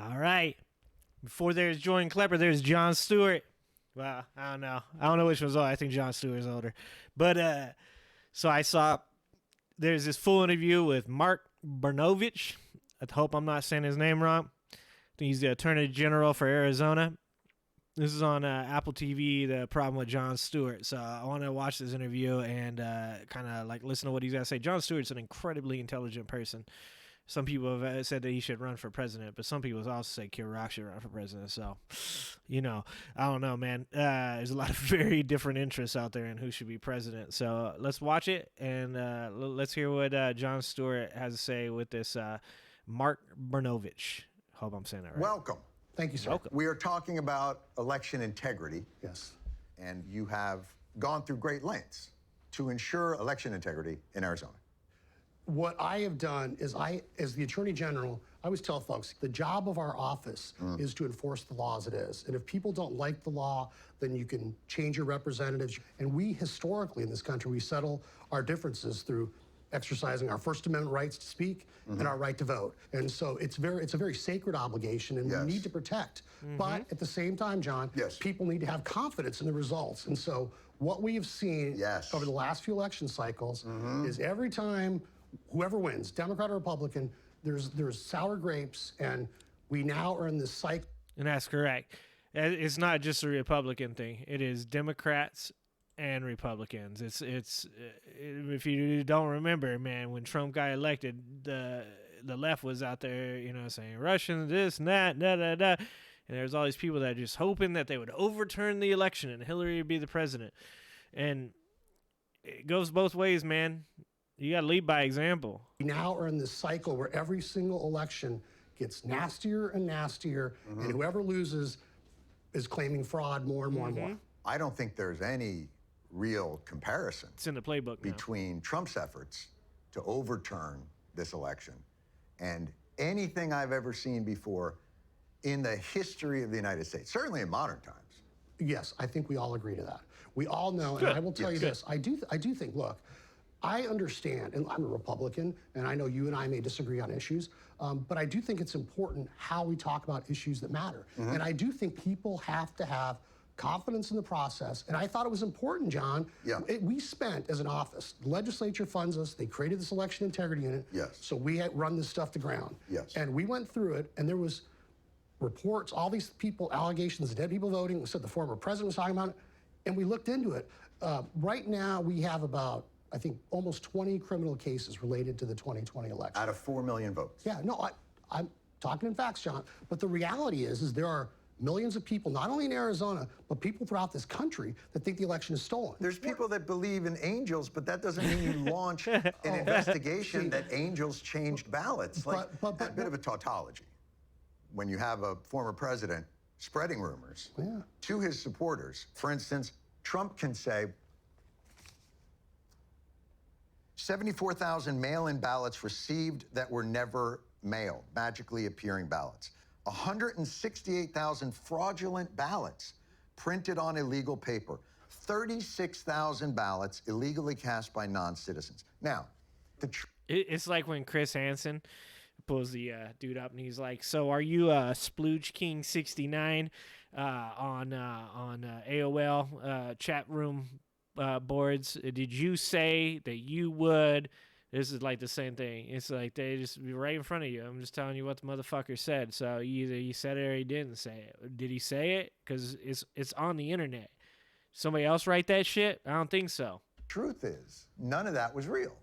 All right. Before there's Jordan Klepper, there's Jon Stewart. Well, I don't know. I don't know which one's older. I think Jon Stewart's older. But so I saw there's this full interview with Mark Brnovich. I hope I'm not saying his name wrong. I think he's the Attorney General for Arizona. This is on Apple TV, the problem with Jon Stewart. So I want to watch this interview and kind of like listen to what he's got to say. Jon Stewart's an incredibly intelligent person. Some people have said that he should run for president, but some people also say Kid Rock should run for president. So, I don't know, man. There's a lot of very different interests out there in who should be president. So let's watch it and let's hear what Jon Stewart has to say with this Mark Brnovich. Hope I'm saying that right. Welcome. Thank you, sir. Welcome. We are talking about election integrity. Yes. And you have gone through great lengths to ensure election integrity in Arizona. What I have done is as the Attorney General, I always tell folks, the job of our office is to enforce the law as it is. And if people don't like the law, then you can change your representatives. And we historically in this country, we settle our differences through exercising our First Amendment rights to speak and our right to vote. And so it's a very sacred obligation and we need to protect. But at the same time, John, people need to have confidence in the results. And so what we have seen over the last few election cycles is every time whoever wins, Democrat or Republican, there's sour grapes, and we now are in this cycle. And that's correct. It's not just a Republican thing. It is Democrats and Republicans. It's if you don't remember, man, when Trump got elected, the left was out there, saying Russians, this and that, da da da, and there's all these people that are just hoping that they would overturn the election and Hillary would be the president. And it goes both ways, man. You got to lead by example. We now are in this cycle where every single election gets nastier and nastier, and whoever loses is claiming fraud more and more and more. I don't think there's any real comparison. It's in the playbook now. Between Trump's efforts to overturn this election and anything I've ever seen before in the history of the United States, certainly in modern times. Yes, I think we all agree to that. We all know, and I will tell you this, I do think, look, I understand, and I'm a Republican, and I know you and I may disagree on issues, but I do think it's important how we talk about issues that matter. And I do think people have to have confidence in the process. And I thought it was important, John. We spent, as an office, the legislature funds us, they created this election integrity unit, so we had run this stuff to ground. And we went through it, and there was reports, all these people, allegations of dead people voting, said the former president was talking about it, and we looked into it. Right now, we have about, I think, almost 20 criminal cases related to the 2020 election. Out of 4 million votes. Yeah, no, I'm talking in facts, John. But the reality is there are millions of people, not only in Arizona, but people throughout this country that think the election is stolen. There's people that believe in angels, but that doesn't mean you launch an investigation that angels changed ballots. Like a bit of a tautology. When you have a former president spreading rumors to his supporters. For instance, Trump can say, 74,000 mail-in ballots received that were never mailed, magically appearing ballots. 168,000 fraudulent ballots printed on illegal paper. 36,000 ballots illegally cast by non-citizens. Now, it's like when Chris Hansen pulls the dude up and he's like, "So are you Splooge King 69 on AOL chat room boards? Did you say that you would?" This is like the same thing. It's like they just be right in front of you. I'm just telling you what the motherfucker said. So either he said it or he didn't say it. Did he say it? Because it's on the internet. Somebody else write that shit? I don't think so. Truth is, none of that was real.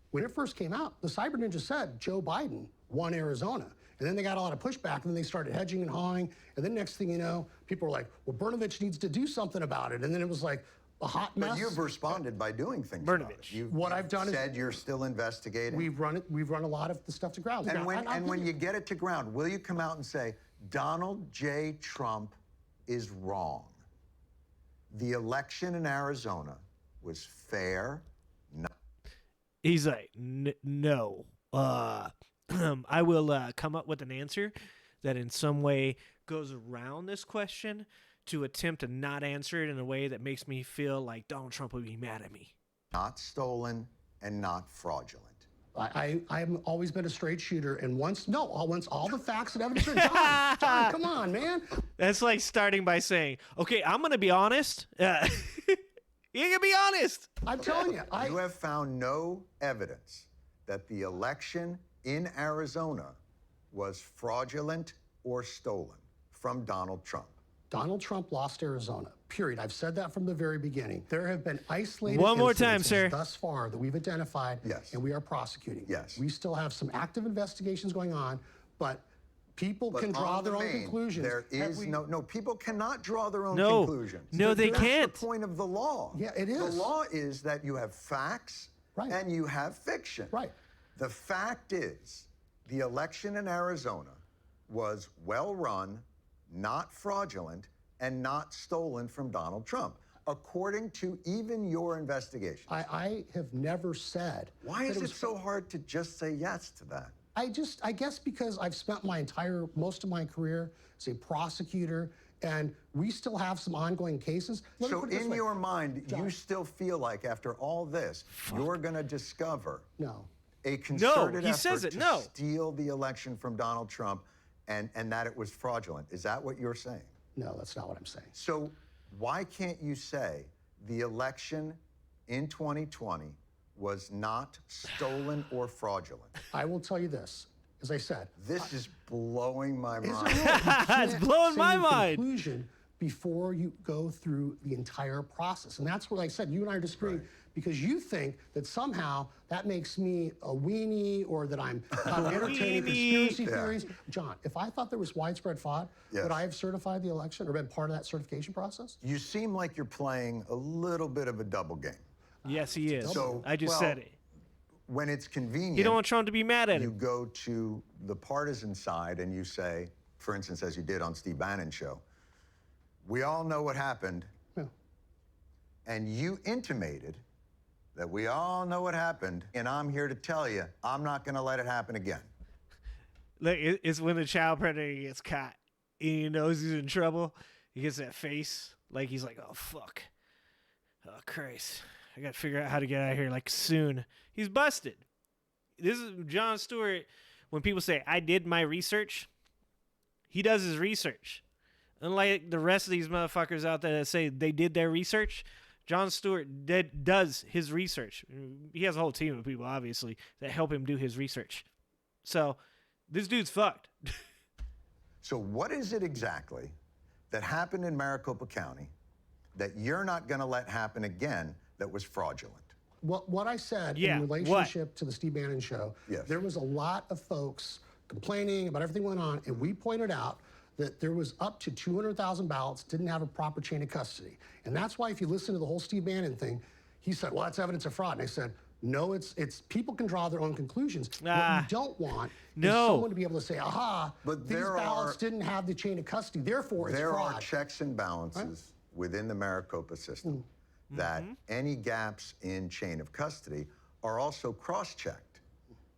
When it first came out, the Cyber Ninja said Joe Biden won Arizona. And then they got a lot of pushback, and then they started hedging and hawing. And then next thing you know, people were like, well, Brnovich needs to do something about it. And then it was like a hot mess. But you've responded by doing things about it. You've said you're still investigating. We've run a lot of the stuff to ground. And when you get it to ground, will you come out and say, Donald J. Trump is wrong? The election in Arizona was fair. He's like, no. I will come up with an answer that in some way goes around this question to attempt to not answer it in a way that makes me feel like Donald Trump would be mad at me. Not stolen and not fraudulent. I've always been a straight shooter, and once all the facts and evidence are John, come on, man. That's like starting by saying, okay, I'm going to be honest. You can be honest. I'm telling you. You have found no evidence that the election in Arizona was fraudulent or stolen from Donald Trump. Donald Trump lost Arizona, period. I've said that from the very beginning. There have been isolated One more time, sir. thus far that we've identified, yes, and we are prosecuting. Yes. We still have some active investigations going on, but people can draw their own conclusions. There is no, people cannot draw their own No. conclusions. No, they can't. That's the point of the law. Yeah, it is. The law is that you have facts and you have fiction. Right. The fact is, the election in Arizona was well run, not fraudulent, and not stolen from Donald Trump, according to even your investigation. I have never said. Why is it so hard to just say yes to that? I guess because I've spent most of my career as a prosecutor, and we still have some ongoing cases. So in your mind, John, you still feel like after all this, you're going to discover a concerted effort to steal the election from Donald Trump and that it was fraudulent. Is that what you're saying? No, that's not what I'm saying. So why can't you say the election in 2020 was not stolen or fraudulent? I will tell you this. As I said, this is blowing my mind. It's blowing my mind. Conclusion before you go through the entire process, and that's what I said. You and I are disagreeing because you think that somehow that makes me a weenie or that I'm entertaining conspiracy theories. John, if I thought there was widespread fraud, would I have certified the election or been part of that certification process? You seem like you're playing a little bit of a double game. Yes, he is. So, I just said it. When it's convenient, you don't want Trump to be mad at him. You go to the partisan side and you say, for instance, as you did on Steve Bannon's show, we all know what happened. Yeah. And you intimated that we all know what happened, and I'm here to tell you, I'm not going to let it happen again. Look, it's when the child predator gets caught and he knows he's in trouble. He gets that face like he's like, oh, fuck. Oh, Christ. I got to figure out how to get out of here like soon. He's busted. This is Jon Stewart. When people say, I did my research, he does his research. Unlike the rest of these motherfuckers out there that say they did their research, Jon Stewart does his research. He has a whole team of people, obviously, that help him do his research. So this dude's fucked. So what is it exactly that happened in Maricopa County that you're not going to let happen again that was fraudulent? What I said in relationship to the Steve Bannon show, there was a lot of folks complaining about everything going on, and we pointed out that there was up to 200,000 ballots didn't have a proper chain of custody. And that's why if you listen to the whole Steve Bannon thing, he said, well, that's evidence of fraud. And I said, no, it's people can draw their own conclusions. What you don't want is someone to be able to say, aha, but these ballots didn't have the chain of custody, therefore it's fraud. There are checks and balances within the Maricopa system that any gaps in chain of custody are also cross-checked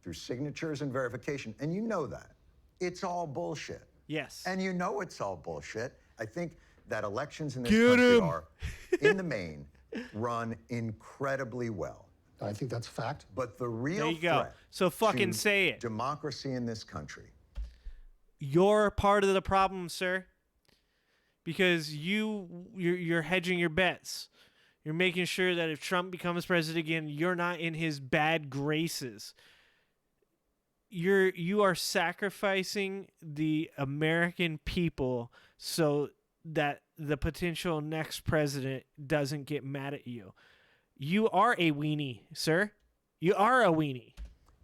through signatures and verification. And you know that. It's all bullshit. Yes. And you know it's all bullshit. I think that elections in this country are, in the main, run incredibly well. I think that's a fact. But the real threat so fucking to say it. democracy in this country. You're part of the problem, sir. Because you're hedging your bets. You're making sure that if Trump becomes president again, you're not in his bad graces. You are sacrificing the American people so that the potential next president doesn't get mad at you. You are a weenie, sir. You are a weenie.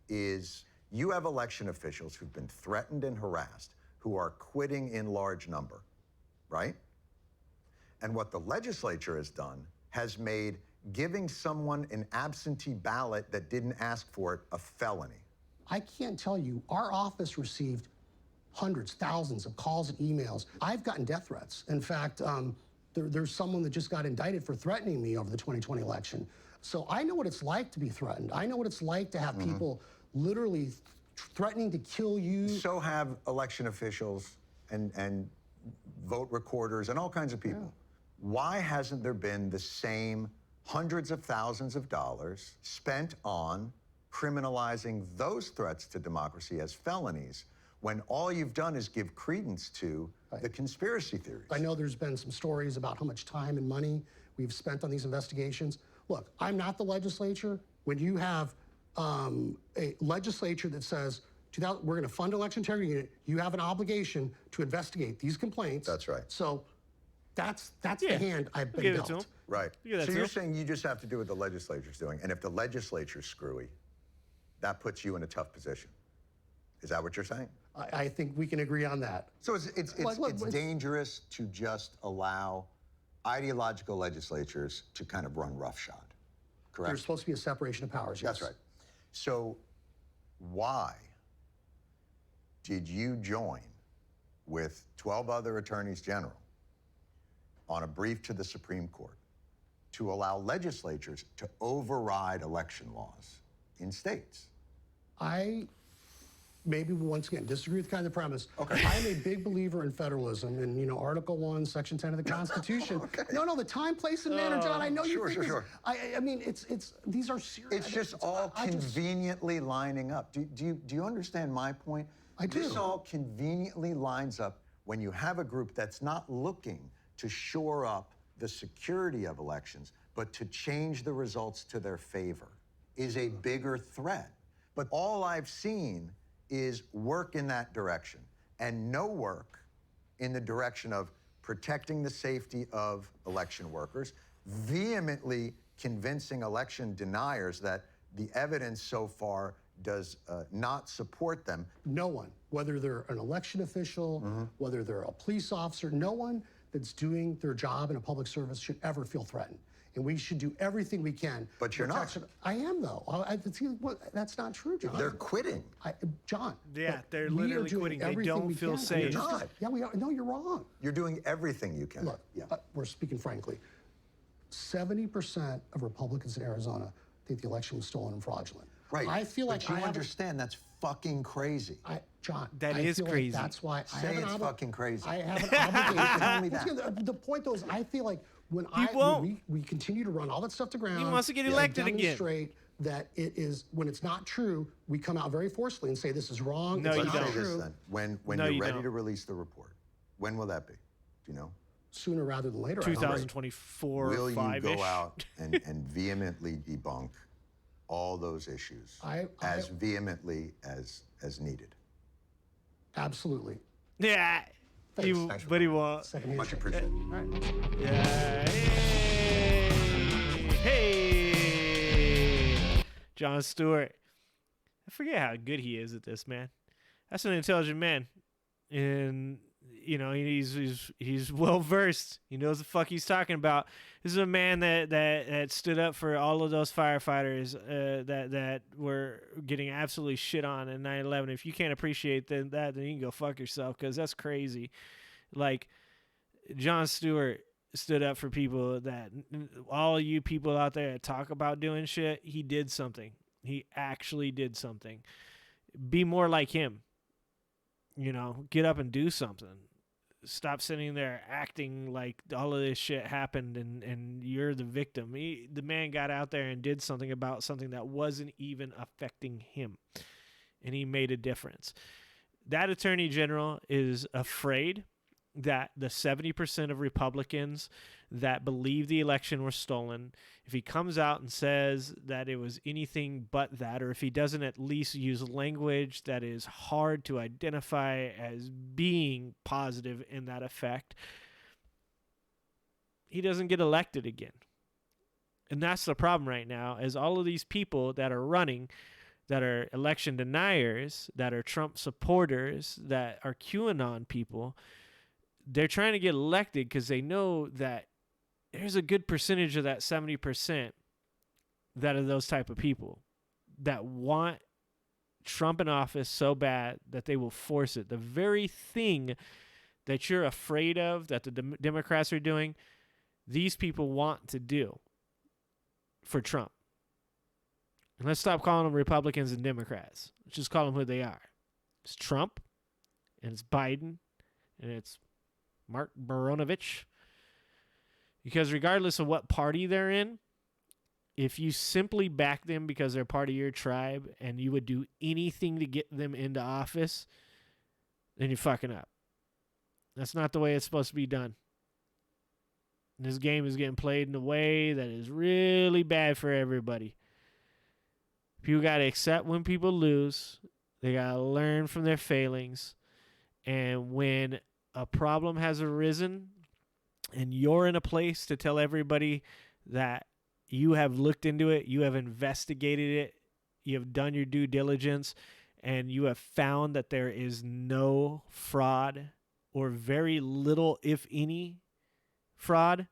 You have election officials who've been threatened and harassed, who are quitting in large number, right? And what the legislature has done has made giving someone an absentee ballot that didn't ask for it a felony. I can't tell you, our office received hundreds, thousands of calls and emails. I've gotten death threats. In fact, there's someone that just got indicted for threatening me over the 2020 election. So I know what it's like to be threatened. I know what it's like to have people literally threatening to kill you. So have election officials and vote recorders and all kinds of people. Why hasn't there been the same hundreds of thousands of dollars spent on criminalizing those threats to democracy as felonies when all you've done is give credence to the conspiracy theories. I know there's been some stories about how much time and money we've spent on these investigations. Look, I'm not the legislature. When you have a legislature that says, we're going to fund election integrity unit, you have an obligation to investigate these complaints. That's right. So that's the hand I've been dealt. Right. So you're saying you just have to do what the legislature's doing, and if the legislature's screwy, that puts you in a tough position. Is that what you're saying? I think we can agree on that. So it's dangerous to just allow ideological legislatures to kind of run roughshod, correct? There's supposed to be a separation of powers, yes. That's right. So why did you join with 12 other attorneys general on a brief to the Supreme Court to allow legislatures to override election laws in states? I maybe once again disagree with kind of the premise. Okay. I'm a big believer in federalism and, you know, Article 1, Section 10 of the Constitution. Okay. No, the time, place, and manner, John. I know you think sure. I mean, it's these are serious. It's just all conveniently lining up. Do you understand my point? I do. This all conveniently lines up when you have a group that's not looking to shore up the security of elections, but to change the results to their favor, is a bigger threat. But all I've seen is work in that direction and no work in the direction of protecting the safety of election workers, vehemently convincing election deniers that the evidence so far does not support them. No one, whether they're an election official, whether they're a police officer, no one that's doing their job in a public service should ever feel threatened. And we should do everything we can. But you're not. I am, though. That's not true, John. They're quitting. John. Yeah, they're literally quitting. They don't feel safe. You're not. Yeah, we are. No, you're wrong. You're doing everything you can. Look, we're speaking frankly. 70% of Republicans in Arizona think the election was stolen and fraudulent. Right. I feel like you understand that's fucking crazy. John, that I is feel crazy. Like that's why Say it's fucking crazy. I have an obligation. Tell me that. The point, though, is I feel like when we continue to run all that stuff to ground, he wants to get elected demonstrate that it is, when it's not true, we come out very forcefully and say this is wrong. No, it's you not don't. true. Then. When you're ready to release the report, when will that be? Do you know? Sooner rather than later. 2024, will you 5-ish. go out and vehemently debunk all those issues as vehemently as needed? Absolutely. Yeah. Thanks. But he won't. Much appreciated. All right. Yeah. Hey. Jon Stewart. I forget how good he is at this, man. That's an intelligent man. And, you know, he's well versed. He knows the fuck he's talking about. This is a man that stood up for all of those firefighters that were getting absolutely shit on in 9/11. If you can't appreciate that, then you can go fuck yourself, because that's crazy. Like, Jon Stewart stood up for people that, all you people out there that talk about doing shit, he did something. He actually did something. Be more like him. You know, get up and do something. Stop sitting there acting like all of this shit happened and you're the victim. The man got out there and did something about something that wasn't even affecting him. And he made a difference. That attorney general is afraid that the 70% of Republicans that believe the election was stolen, if he comes out and says that it was anything but that, or if he doesn't at least use language that is hard to identify as being positive in that effect, he doesn't get elected again. And that's the problem right now, is all of these people that are running, that are election deniers, that are Trump supporters, that are QAnon people, they're trying to get elected because they know that there's a good percentage of that 70% that are those type of people that want Trump in office so bad that they will force it. The very thing that you're afraid of, that the Democrats are doing, these people want to do for Trump. And let's stop calling them Republicans and Democrats. Let's just call them who they are. It's Trump, and it's Biden, and it's Mark Brnovich. Because regardless of what party they're in, if you simply back them because they're part of your tribe and you would do anything to get them into office, then you're fucking up. That's not the way it's supposed to be done. This game is getting played in a way that is really bad for everybody. People got to accept when people lose. They got to learn from their failings. And when a problem has arisen and you're in a place to tell everybody that you have looked into it, you have investigated it, you have done your due diligence, and you have found that there is no fraud or very little, if any, fraud,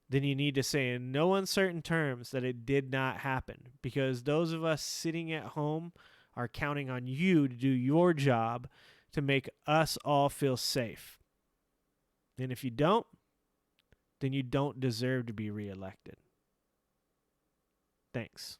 then you need to say in no uncertain terms that it did not happen, because those of us sitting at home are counting on you to do your job to make us all feel safe. And if you don't, then you don't deserve to be reelected. Thanks.